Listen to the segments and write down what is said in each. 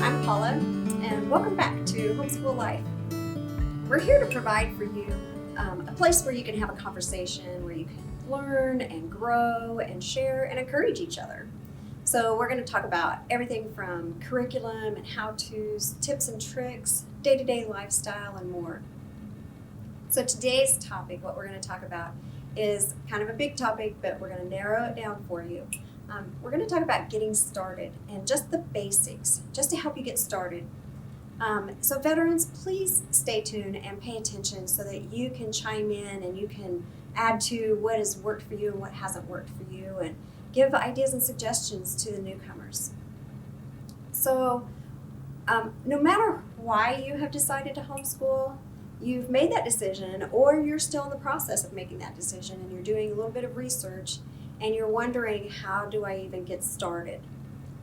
I'm Paula, and welcome back to Homeschool Life. We're here to provide for you a place where you can have a conversation, where you can learn and grow and share and encourage each other. So we're going to talk about everything from curriculum and how-tos, tips and tricks, day-to-day lifestyle, and more. So today's topic, what we're going to talk about, is kind of a big topic, but we're going to narrow it down for you. We're going to talk about getting started and just the basics, just to help you get started. So veterans, please stay tuned and pay attention so that you can chime in and you can add to what has worked for you and what hasn't worked for you, and give ideas and suggestions to the newcomers. So no matter why you have decided to homeschool, you've made that decision, or you're still in the process of making that decision and you're doing a little bit of research and you're wondering, how do I even get started?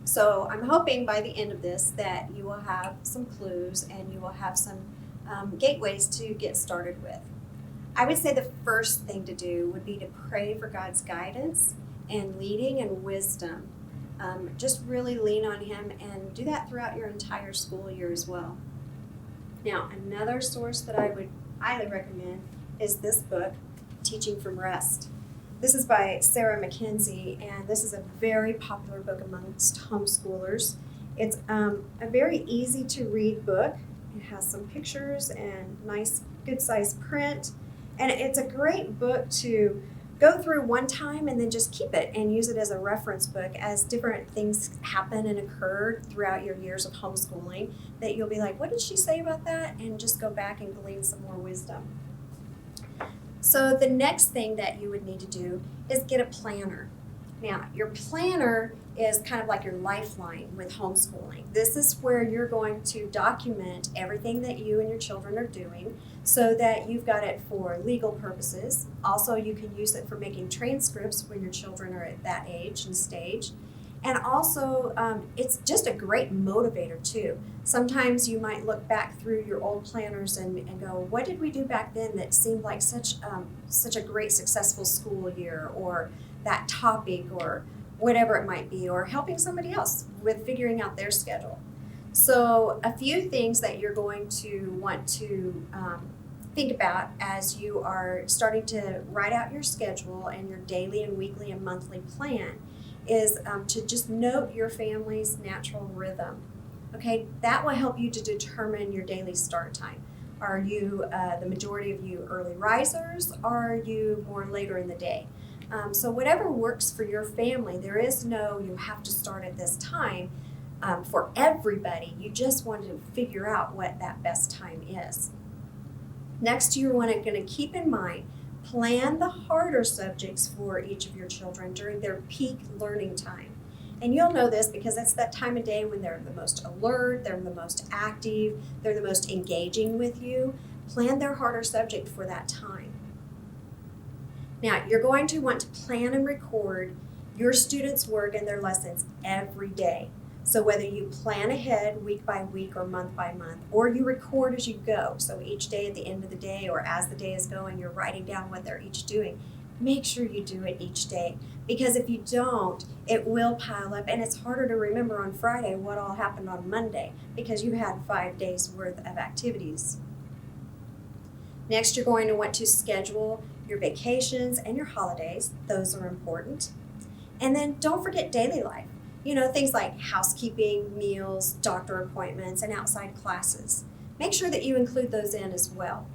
So I'm hoping by the end of this that you will have some clues and you will have some gateways to get started with. I would say the first thing to do would be to pray for God's guidance and leading and wisdom. Just really lean on Him and do that throughout your entire school year as well. Now, another source that I would highly recommend is this book, Teaching from Rest. This is by Sarah Mackenzie, and this is a very popular book amongst homeschoolers. It's a very easy to read book. It has some pictures and nice, good size print, and it's a great book to go through one time and then just keep it and use it as a reference book as different things happen and occur throughout your years of homeschooling, that you'll be like, what did she say about that? And just go back and glean some more wisdom. So the next thing that you would need to do is get a planner. Now, your planner is kind of like your lifeline with homeschooling. This is where you're going to document everything that you and your children are doing so that you've got it for legal purposes. Also, you can use it for making transcripts when your children are at that age and stage. And also, it's just a great motivator too. Sometimes you might look back through your old planners and go, what did we do back then that seemed like such a great successful school year, or that topic, or whatever it might be, or helping somebody else with figuring out their schedule. So a few things that you're going to want to think about as you are starting to write out your schedule and your daily and weekly and monthly plan is to just note your family's natural rhythm. Okay, that will help you to determine your daily start time. Are you, the majority of you, early risers? Are you more later in the day? So whatever works for your family, there is no you have to start at this time for everybody. You just want to figure out what that best time is. Next, you're going to keep in mind, plan the harder subjects for each of your children during their peak learning time. And you'll know this because it's that time of day when they're the most alert, they're the most active, they're the most engaging with you. Plan their harder subject for that time. Now, you're going to want to plan and record your students' work and their lessons every day. So whether you plan ahead week by week or month by month, or you record as you go, so each day at the end of the day or as the day is going, you're writing down what they're each doing. Make sure you do it each day, because if you don't, it will pile up, and it's harder to remember on Friday what all happened on Monday because you had 5 days worth of activities. Next, you're going to want to schedule your vacations and your holidays. Those are important. And then don't forget daily life. You know, things like housekeeping, meals, doctor appointments, and outside classes. Make sure that you include those in as well.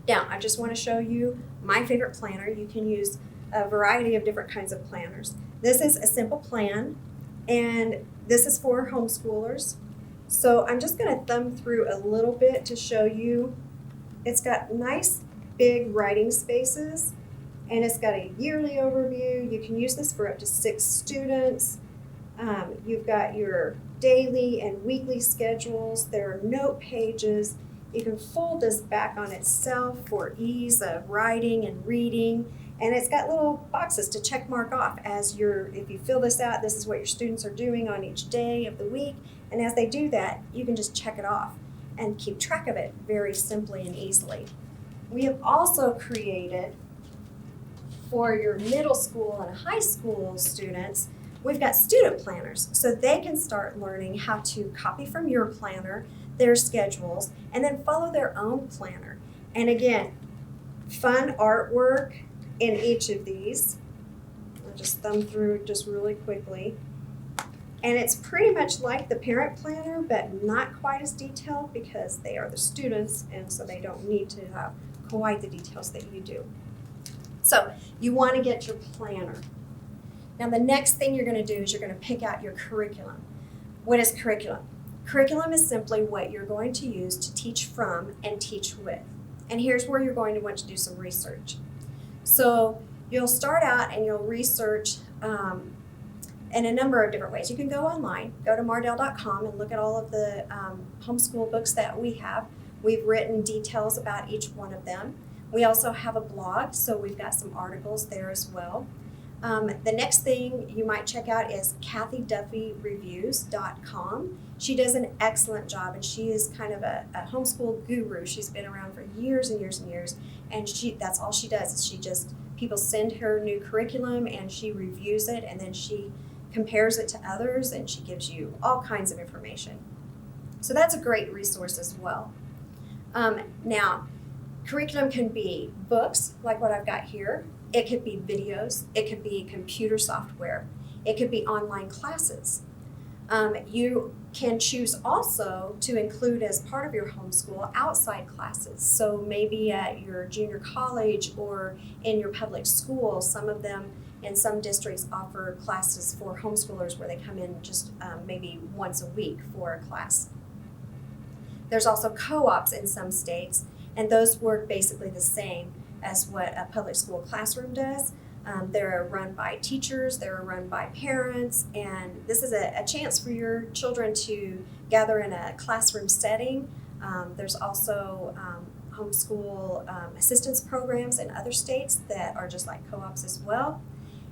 Now, I just want to show you my favorite planner. You can use a variety of different kinds of planners. This is a simple plan, and this is for homeschoolers. So I'm just going to thumb through a little bit to show you. It's got nice big writing spaces, and it's got a yearly overview. You can use this for up to 6 students. You've got your daily and weekly schedules. There are note pages. You can fold this back on itself for ease of writing and reading. And it's got little boxes to check mark off if you fill this out, this is what your students are doing on each day of the week. And as they do that, you can just check it off and keep track of it very simply and easily. We have also created for your middle school and high school students We've got student planners, so they can start learning how to copy from your planner, their schedules, and then follow their own planner. And again, fun artwork in each of these. I'll just thumb through just really quickly. And it's pretty much like the parent planner, but not quite as detailed because they are the students, and so they don't need to have quite the details that you do. So you want to get your planner. Now the next thing you're going to do is you're going to pick out your curriculum. What is curriculum? Curriculum is simply what you're going to use to teach from and teach with. And here's where you're going to want to do some research. So you'll start out and you'll research in a number of different ways. You can go online, go to mardel.com and look at all of the homeschool books that we have. We've written details about each one of them. We also have a blog, so we've got some articles there as well. The next thing you might check out is kathyduffyreviews.com. She does an excellent job, and she is kind of a homeschool guru. She's been around for years and years and years, and that's all she does is people send her new curriculum, and she reviews it, and then she compares it to others, and she gives you all kinds of information. So that's a great resource as well. Now, curriculum can be books, like what I've got here. It could be videos. It could be computer software. It could be online classes. You can choose also to include as part of your homeschool outside classes. So maybe at your junior college or in your public school, some of them in some districts offer classes for homeschoolers where they come in just maybe once a week for a class. There's also co-ops in some states, and those work basically the same as what a public school classroom does. They're run by teachers, they're run by parents, and this is a chance for your children to gather in a classroom setting. There's also homeschool assistance programs in other states that are just like co-ops as well.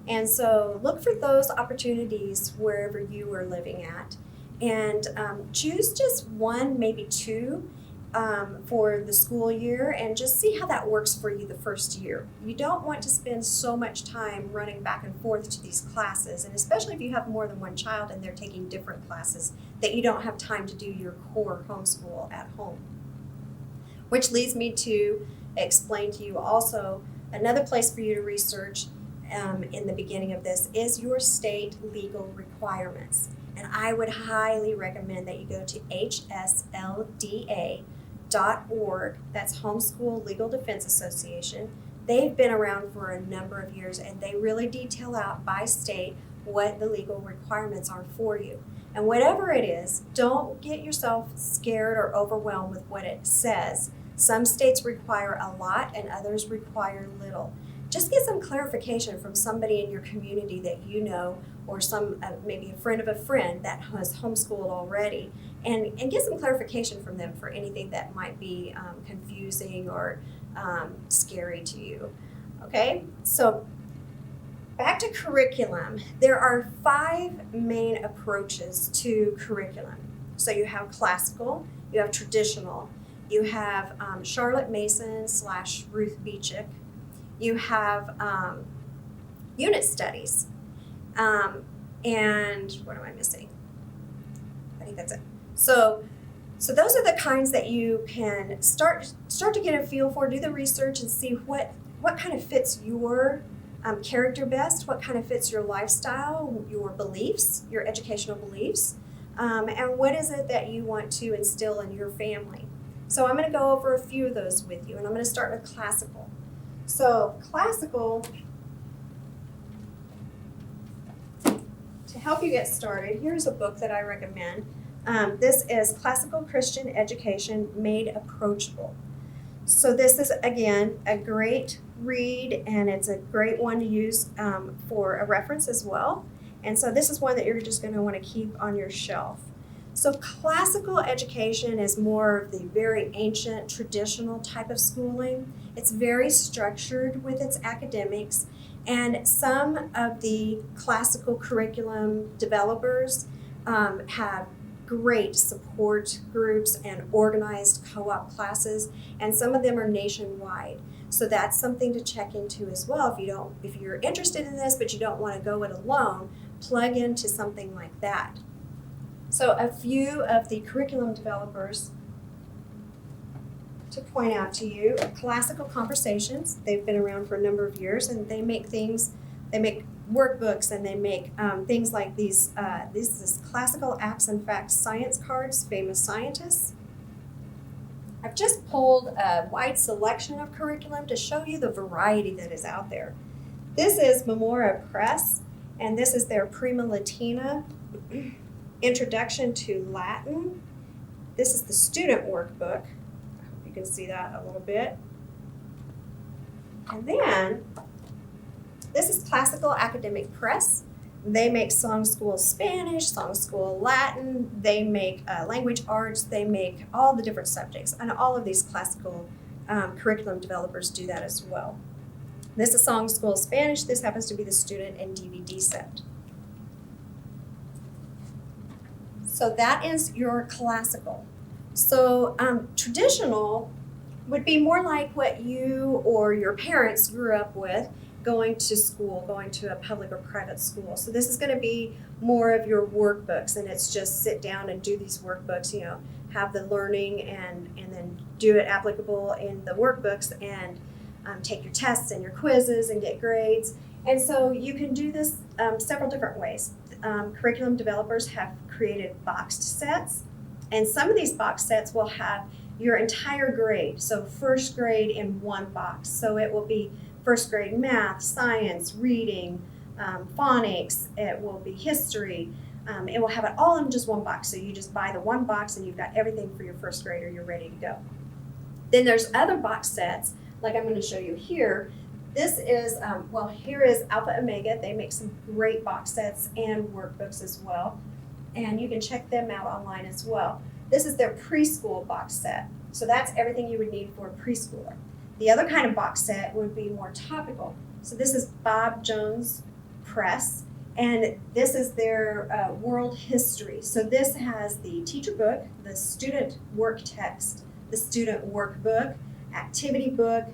And so look for those opportunities wherever you are living at, and choose just one, maybe two, for the school year, and just see how that works for you the first year. You don't want to spend so much time running back and forth to these classes, and especially if you have more than one child and they're taking different classes, that you don't have time to do your core homeschool at home. Which leads me to explain to you also another place for you to research in the beginning of this is your state legal requirements. And I would highly recommend that you go to hslda.org. That's Homeschool Legal Defense Association. They've been around for a number of years, and they really detail out by state what the legal requirements are for you. And whatever it is, don't get yourself scared or overwhelmed with what it says. Some states require a lot and others require little. Just get some clarification from somebody in your community that you know, or some maybe a friend of a friend that has homeschooled already, and get some clarification from them for anything that might be confusing or scary to you. Okay, so back to curriculum. There are 5 main approaches to curriculum. So you have classical, you have traditional, you have Charlotte Mason / Ruth Beechick. You have unit studies, and what am I missing? I think that's it. So those are the kinds that you can start to get a feel for, do the research and see what kind of fits your character best, what kind of fits your lifestyle, your beliefs, your educational beliefs, and what is it that you want to instill in your family. So I'm going to go over a few of those with you, and I'm going to start with classical. So classical, to help you get started, here's a book that I recommend. This is Classical Christian Education Made Approachable. So this is, again, a great read, and it's a great one to use for a reference as well. And so this is one that you're just going to want to keep on your shelf. So classical education is more of the very ancient, traditional type of schooling. It's very structured with its academics, and some of the classical curriculum developers have great support groups and organized co-op classes, and some of them are nationwide. So that's something to check into as well if you're interested in this but you don't want to go it alone. plug into something like that. So a few of the curriculum developers to point out to you, Classical Conversations. They've been around for a number of years, and they make workbooks, and they make things like these is classical acts and facts science cards, famous scientists. I've just pulled a wide selection of curriculum to show you the variety that is out there. This is Memora Press, and this is their Prima Latina Introduction to Latin. This is the student workbook. I hope you can see that a little bit. And then this is Classical Academic Press. They make Song School Spanish, Song School Latin, they make language arts, they make all the different subjects, and all of these classical curriculum developers do that as well. This is Song School Spanish. This happens to be the student and DVD set. So that is your classical. So traditional would be more like what you or your parents grew up with, going to school, going to a public or private school. So this is going to be more of your workbooks, and it's just sit down and do these workbooks, have the learning and then do it applicable in the workbooks, and take your tests and your quizzes and get grades. And so you can do this several different ways. Curriculum developers have created boxed sets, and some of these box sets will have your entire grade. So first grade in one box. So it will be first grade math, science, reading, phonics, it will be history. It will have it all in just one box. So you just buy the one box and you've got everything for your first grader, you're ready to go. Then there's other box sets, like I'm going to show you here. This is, here is Alpha Omega. They make some great box sets and workbooks as well. And you can check them out online as well. This is their preschool box set. So that's everything you would need for a preschooler. The other kind of box set would be more topical. So this is Bob Jones Press, and this is their world history. So this has the teacher book, the student work text, the student workbook, activity book,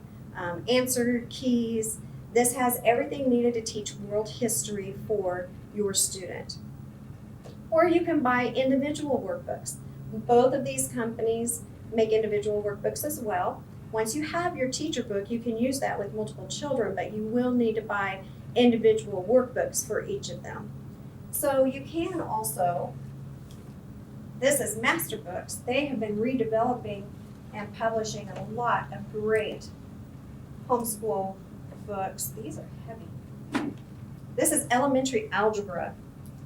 answer keys. This has everything needed to teach world history for your student. Or you can buy individual workbooks. Both of these companies make individual workbooks as well. Once you have your teacher book, you can use that with multiple children, but you will need to buy individual workbooks for each of them. So you can also, this is Master Books. They have been redeveloping and publishing a lot of great homeschool books. These are heavy. This is Elementary Algebra,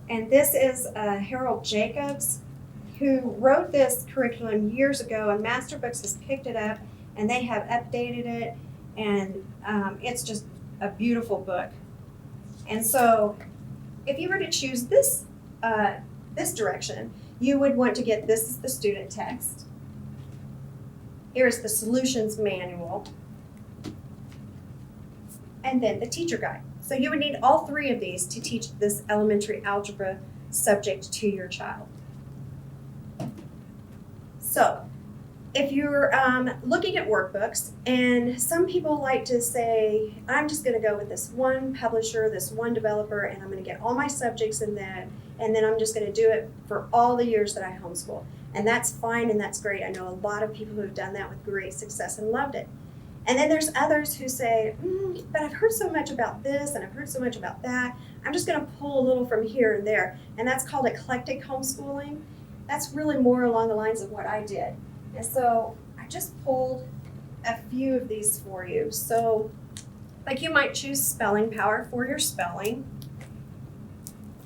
and this is Harold Jacobs, who wrote this curriculum years ago, and Master Books has picked it up and they have updated it, and it's just a beautiful book. And so if you were to choose this direction, you would want to get, this is the student text. Here is the solutions manual, and then the teacher guide. So you would need all three of these to teach this elementary algebra subject to your child. So if you're looking at workbooks, and some people like to say, I'm just going to go with this one publisher, this one developer, and I'm going to get all my subjects in that, and then I'm just going to do it for all the years that I homeschool. And that's fine, and that's great. I know a lot of people who have done that with great success and loved it. And then there's others who say, but I've heard so much about this, and I've heard so much about that. I'm just going to pull a little from here and there. And that's called eclectic homeschooling. That's really more along the lines of what I did. And so I just pulled a few of these for you. So like you might choose Spelling Power for your spelling.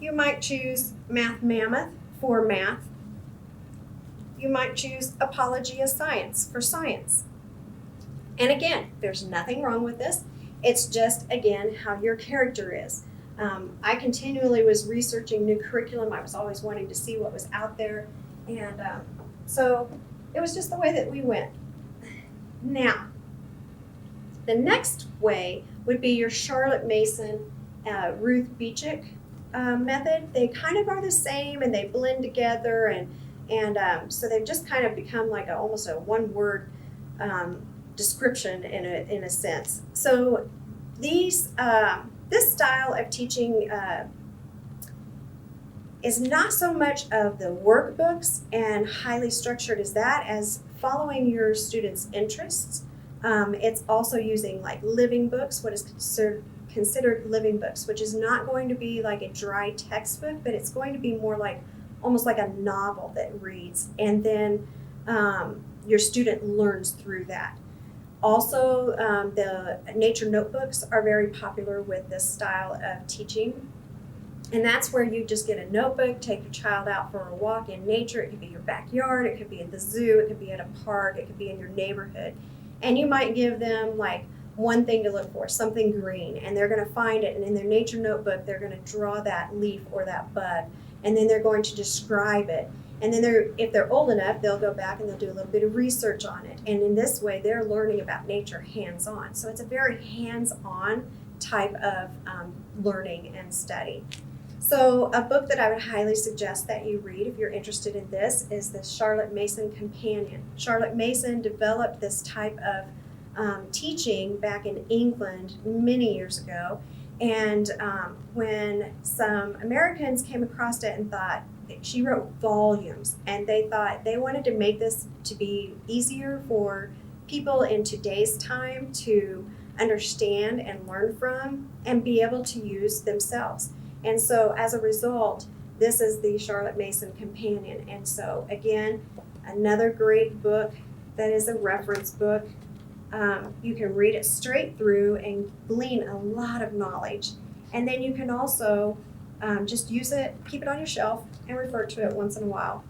You might choose Math Mammoth for math. You might choose Apologia Science for science. And again, there's nothing wrong with this. It's just, again, how your character is. I continually was researching new curriculum. I was always wanting to see what was out there. And so it was just the way that we went. Now, the next way would be your Charlotte Mason, Ruth Beechick method. They kind of are the same, and they blend together, and so they've just kind of become like almost a one-word description in a sense. So these this style of teaching is not so much of the workbooks and highly structured as that, as following your students' interests. It's also using like living books, what is considered living books, which is not going to be like a dry textbook, but it's going to be more like almost like a novel that reads, and then your student learns through that. Also, the nature notebooks are very popular with this style of teaching. And that's where you just get a notebook, take your child out for a walk in nature. It could be your backyard, it could be at the zoo, it could be at a park, it could be in your neighborhood. And you might give them like one thing to look for, something green, and they're going to find it. And in their nature notebook, they're going to draw that leaf or that bug, and then they're going to describe it. And then if they're old enough, they'll go back and they'll do a little bit of research on it. And in this way, they're learning about nature hands-on. So it's a very hands-on type of learning and study. So a book that I would highly suggest that you read if you're interested in this is the Charlotte Mason Companion. Charlotte Mason developed this type of teaching back in England many years ago. And when some Americans came across it and thought, she wrote volumes, and they thought they wanted to make this to be easier for people in today's time to understand and learn from and be able to use themselves. And so as a result, this is the Charlotte Mason Companion. And so again, another great book that is a reference book. You can read it straight through and glean a lot of knowledge. And then you can also just use it, keep it on your shelf, and refer to it once in a while.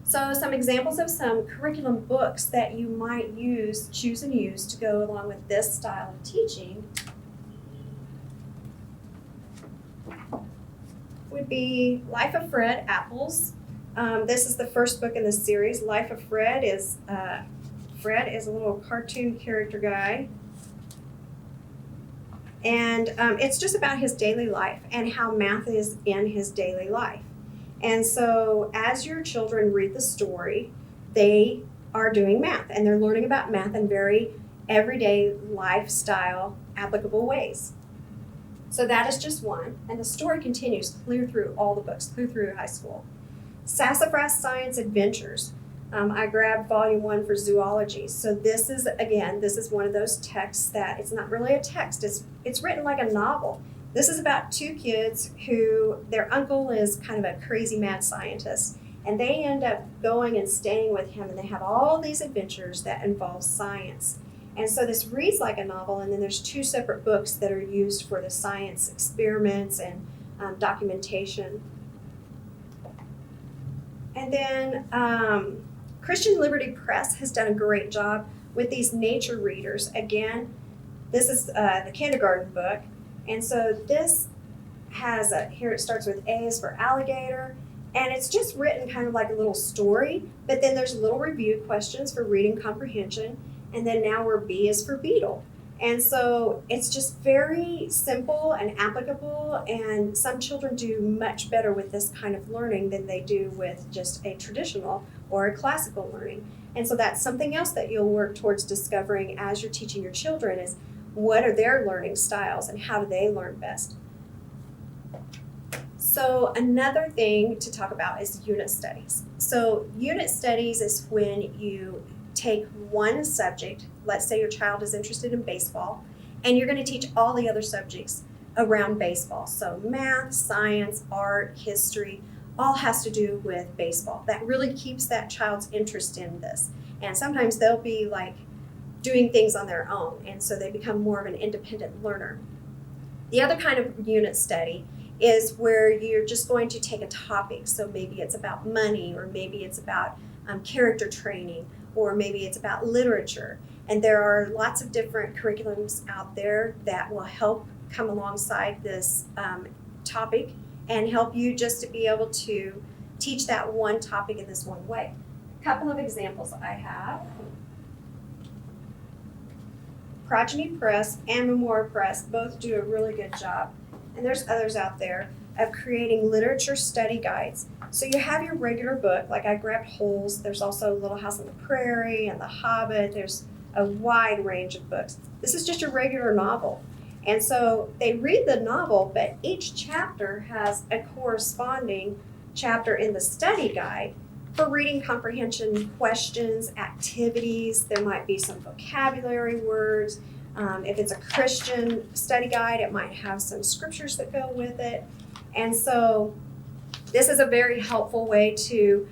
So some examples of some curriculum books that you might choose and use to go along with this style of teaching would be Life of Fred Apples. This is the first book in the series. Life of Fred is a little cartoon character guy. And it's just about his daily life and how math is in his daily life. And so as your children read the story, they are doing math, and they're learning about math in very everyday lifestyle applicable ways. So that is just one, and the story continues clear through all the books, clear through high school. Sassafras Science Adventures. I grabbed volume 1 for zoology. So this is one of those texts that it's not really a text. It's written like a novel. This is about two kids who their uncle is kind of a crazy mad scientist, and they end up going and staying with him, and they have all these adventures that involve science. And so this reads like a novel, and then there's two separate books that are used for the science experiments and documentation. And then Christian Liberty Press has done a great job with these nature readers. Again, this is the kindergarten book. And so this has here it starts with A is for alligator. And it's just written kind of like a little story. But then there's little review questions for reading comprehension. And then now where B is for beetle. And so it's just very simple and applicable, and some children do much better with this kind of learning than they do with just a traditional or a classical learning. And so that's something else that you'll work towards discovering as you're teaching your children is what are their learning styles and how do they learn best. So another thing to talk about is unit studies. So unit studies is when you take one subject, let's say your child is interested in baseball, and you're going to teach all the other subjects around baseball. So math, science, art, history, all has to do with baseball. That really keeps that child's interest in this. And sometimes they'll be like doing things on their own, and so they become more of an independent learner. The other kind of unit study is where you're just going to take a topic. So maybe it's about money, or maybe it's about character training, or maybe it's about literature. And there are lots of different curriculums out there that will help come alongside this topic and help you just to be able to teach that one topic in this one way. A couple of examples I have. Progeny Press and Memorial Press both do a really good job. And there's others out there of creating literature study guides. So you have your regular book, like I grabbed Holes. There's also Little House on the Prairie and The Hobbit. There's a wide range of books. This is just your regular novel. And so they read the novel, but each chapter has a corresponding chapter in the study guide for reading comprehension questions, activities. There might be some vocabulary words. If it's a Christian study guide, it might have some scriptures that go with it. And so this is a very helpful way to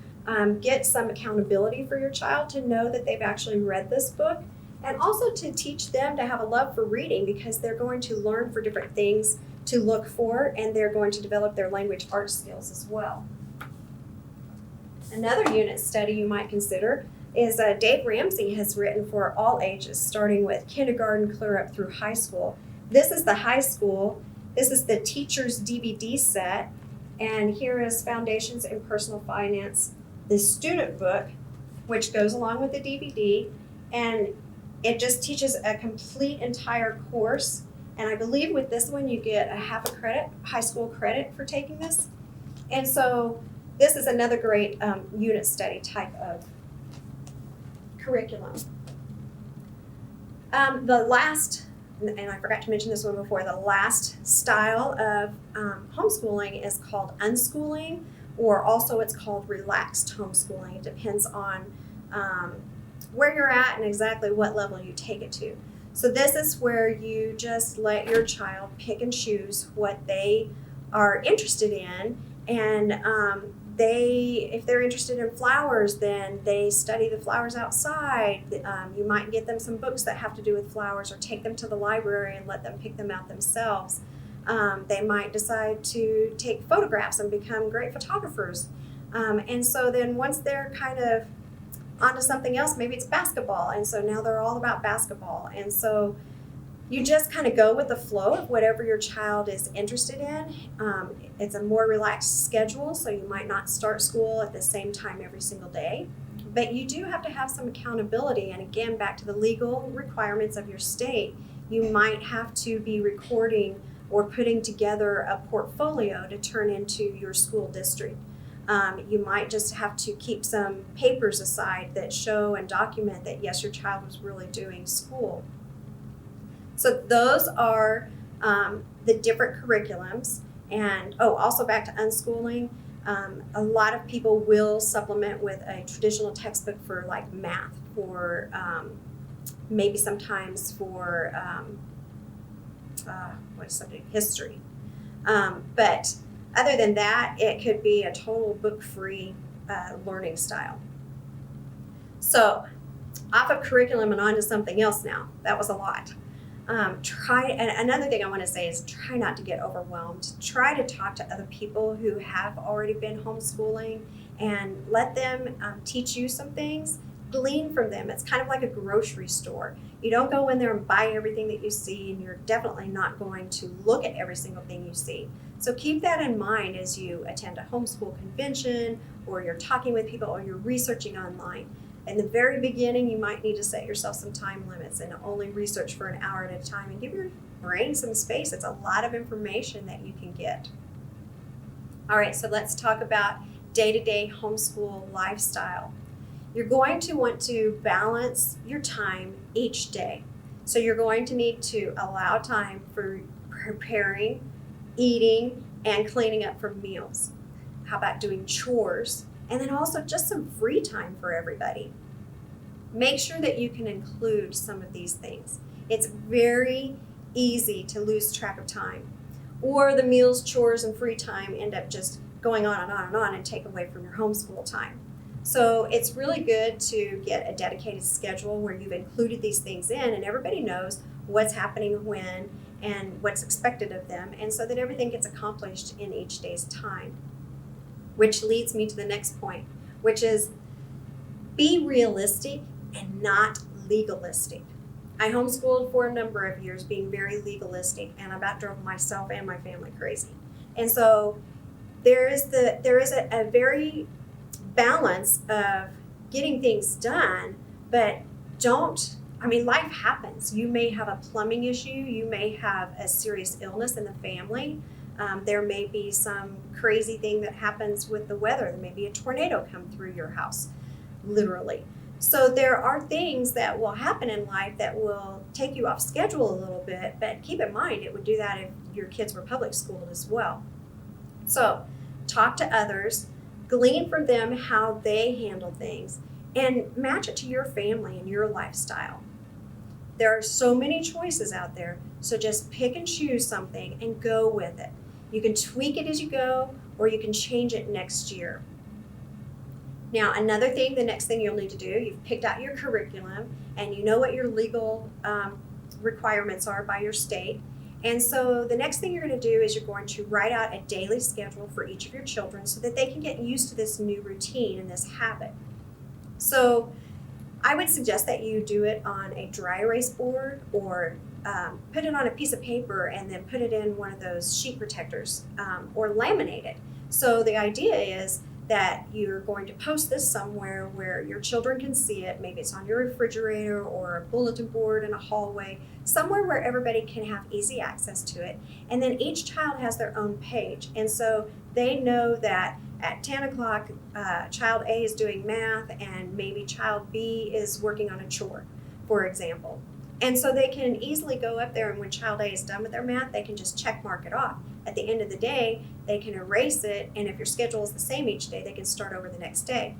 get some accountability for your child, to know that they've actually read this book, and also to teach them to have a love for reading, because they're going to learn for different things to look for, and they're going to develop their language arts skills as well. Another unit study you might consider is Dave Ramsey has written for all ages, starting with kindergarten clear up through high school. This is the high school. This is the teacher's DVD set. And here is Foundations in Personal Finance, the student book, which goes along with the DVD. And it just teaches a complete entire course. And I believe with this one, you get a half a credit, high school credit for taking this. And so this is another great unit study type of curriculum. The last, and I forgot to mention this one before, the last style of homeschooling is called unschooling, or also it's called relaxed homeschooling. It depends on where you're at and exactly what level you take it to. So this is where you just let your child pick and choose what they are interested in, and if they're interested in flowers, then they study the flowers outside. You might get them some books that have to do with flowers, or take them to the library and let them pick them out themselves. They might decide to take photographs and become great photographers. And so then once they're kind of onto something else, maybe it's basketball, and so now they're all about basketball. And so you just kind of go with the flow of whatever your child is interested in. It's a more relaxed schedule, so you might not start school at the same time every single day. But you do have to have some accountability. And again, back to the legal requirements of your state, you might have to be recording or putting together a portfolio to turn into your school district. You might just have to keep some papers aside that show and document that, yes, your child was really doing school. So those are the different curriculums. And also back to unschooling, a lot of people will supplement with a traditional textbook for like math, for maybe sometimes for history. But other than that, it could be a total book-free learning style. So off of curriculum and on to something else now. That was a lot. And another thing I want to say is try not to get overwhelmed. Try to talk to other people who have already been homeschooling and let them teach you some things. Glean from them. It's kind of like a grocery store. You don't go in there and buy everything that you see, and you're definitely not going to look at every single thing you see. So keep that in mind as you attend a homeschool convention, or you're talking with people, or you're researching online. In the very beginning, you might need to set yourself some time limits and only research for an hour at a time, and give your brain some space. It's a lot of information that you can get. All right, so let's talk about day-to-day homeschool lifestyle. You're going to want to balance your time each day. So you're going to need to allow time for preparing, eating, and cleaning up for meals. How about doing chores? And then also just some free time for everybody. Make sure that you can include some of these things. It's very easy to lose track of time, or the meals, chores, and free time end up just going on and on and on and take away from your homeschool time. So it's really good to get a dedicated schedule where you've included these things in, and everybody knows what's happening when and what's expected of them, and so that everything gets accomplished in each day's time. Which leads me to the next point, which is be realistic and not legalistic. I homeschooled for a number of years being very legalistic, and I about drove myself and my family crazy. And so there is a very balance of getting things done, but life happens. You may have a plumbing issue, you may have a serious illness in the family. There may be some crazy thing that happens with the weather. There may be a tornado come through your house, literally. So there are things that will happen in life that will take you off schedule a little bit, but keep in mind it would do that if your kids were public schooled as well. So talk to others, glean from them how they handle things, and match it to your family and your lifestyle. There are so many choices out there, so just pick and choose something and go with it. You can tweak it as you go, or you can change it next year. Now, another thing, the next thing you'll need to do, you've picked out your curriculum and you know what your legal requirements are by your state. And so the next thing you're going to do is you're going to write out a daily schedule for each of your children so that they can get used to this new routine and this habit. So I would suggest that you do it on a dry erase board or put it on a piece of paper and then put it in one of those sheet protectors or laminate it. So the idea is that you're going to post this somewhere where your children can see it. Maybe it's on your refrigerator or a bulletin board in a hallway, somewhere where everybody can have easy access to it. And then each child has their own page. And so they know that at 10 o'clock, child A is doing math and maybe child B is working on a chore, for example. And so they can easily go up there, and when child A is done with their math, they can just check mark it off. At the end of the day, they can erase it, and if your schedule is the same each day, they can start over the next day.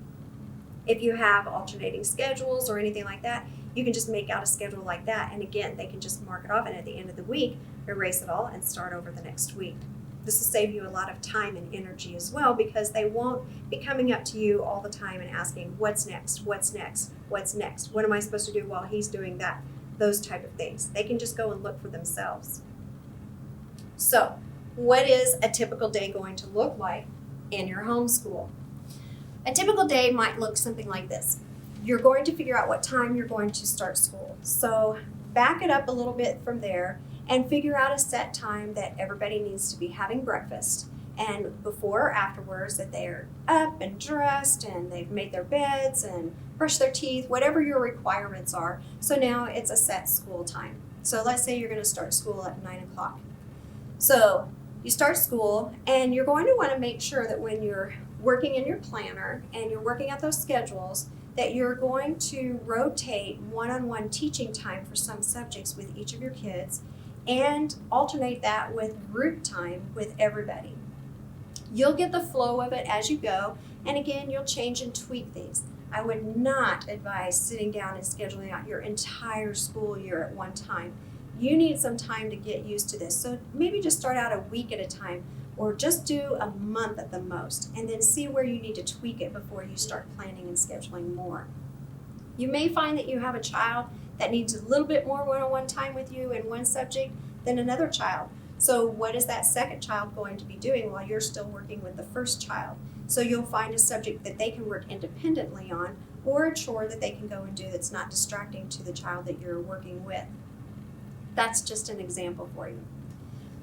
If you have alternating schedules or anything like that, you can just make out a schedule like that, and again, they can just mark it off, and at the end of the week, erase it all and start over the next week. This will save you a lot of time and energy as well, because they won't be coming up to you all the time and asking, what's next, what's next, what's next, what am I supposed to do while he's doing that? Those type of things. They can just go and look for themselves. So, what is a typical day going to look like in your homeschool? A typical day might look something like this. You're going to figure out what time you're going to start school. So, back it up a little bit from there and figure out a set time that everybody needs to be having breakfast. And before or afterwards, that they're up and dressed and they've made their beds and brushed their teeth, whatever your requirements are. So now it's a set school time. So let's say you're going to start school at 9 o'clock. So you start school, and you're going to want to make sure that when you're working in your planner and you're working out those schedules, that you're going to rotate one-on-one teaching time for some subjects with each of your kids and alternate that with group time with everybody. You'll get the flow of it as you go, and again, you'll change and tweak these. I would not advise sitting down and scheduling out your entire school year at one time. You need some time to get used to this. So maybe just start out a week at a time, or just do a month at the most, and then see where you need to tweak it before you start planning and scheduling more. You may find that you have a child that needs a little bit more one-on-one time with you in one subject than another child. So what is that second child going to be doing while you're still working with the first child? So you'll find a subject that they can work independently on, or a chore that they can go and do that's not distracting to the child that you're working with. That's just an example for you.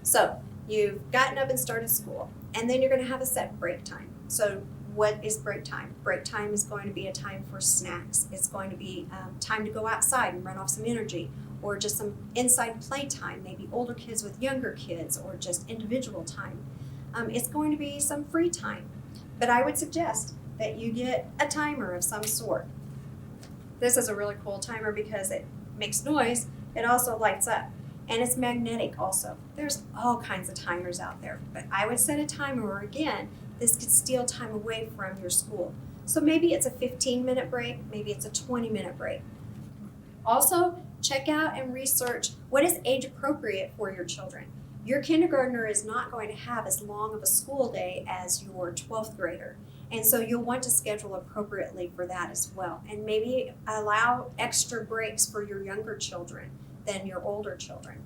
So you've gotten up and started school, and then you're going to have a set break time. So what is break time? Break time is going to be a time for snacks. It's going to be time to go outside and run off some energy, or just some inside play time, maybe older kids with younger kids, or just individual time. It's going to be some free time, but I would suggest that you get a timer of some sort. This is a really cool timer because it makes noise. It also lights up, and it's magnetic also. There's all kinds of timers out there, but I would set a timer, or again, this could steal time away from your school. So maybe it's a 15-minute break, maybe it's a 20-minute break. Also, check out and research what is age appropriate for your children. Your kindergartner is not going to have as long of a school day as your 12th grader. And so you'll want to schedule appropriately for that as well. And maybe allow extra breaks for your younger children than your older children.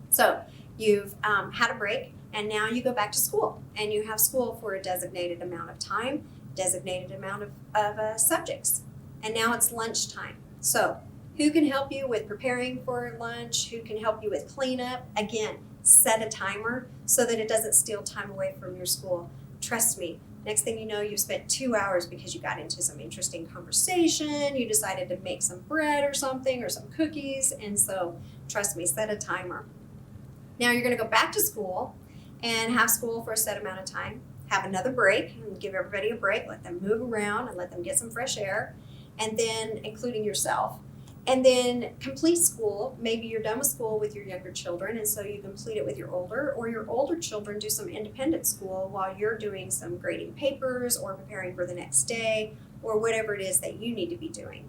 So you've had a break, and now you go back to school. And you have school for a designated amount of time, designated amount of subjects. And now it's lunchtime. So who can help you with preparing for lunch? Who can help you with cleanup? Again, set a timer so that it doesn't steal time away from your school. Trust me, next thing you know, you've spent 2 hours because you got into some interesting conversation, you decided to make some bread or something, or some cookies, and so trust me, set a timer. Now you're going to go back to school and have school for a set amount of time, have another break, and give everybody a break, let them move around and let them get some fresh air. and then including yourself. And then complete school. Maybe you're done with school with your younger children, and so you complete it with your older, or your older children do some independent school while you're doing some grading papers or preparing for the next day or whatever it is that you need to be doing.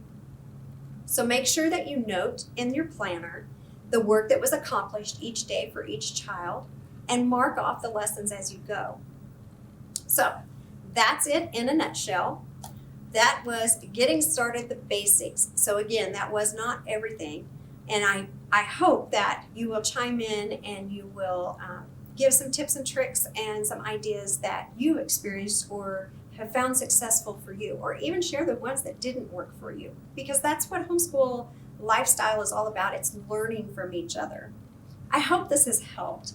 So make sure that you note in your planner the work that was accomplished each day for each child and mark off the lessons as you go. So that's it in a nutshell. That was getting started, the basics. So again, that was not everything. And I hope that you will chime in and you will give some tips and tricks and some ideas that you experienced or have found successful for you, or even share the ones that didn't work for you. Because that's what homeschool lifestyle is all about. It's learning from each other. I hope this has helped.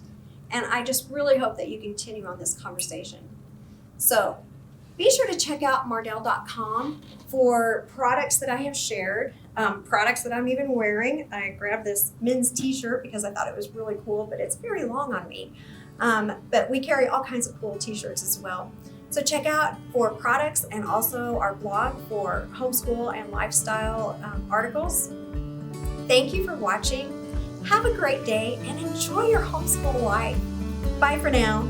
And I just really hope that you continue on this conversation. So be sure to check out Mardel.com for products that I have shared, products that I'm even wearing. I grabbed this men's t-shirt because I thought it was really cool, but it's very long on me. But we carry all kinds of cool t-shirts as well. So check out for products and also our blog for homeschool and lifestyle articles. Thank you for watching. Have a great day and enjoy your homeschool life. Bye for now.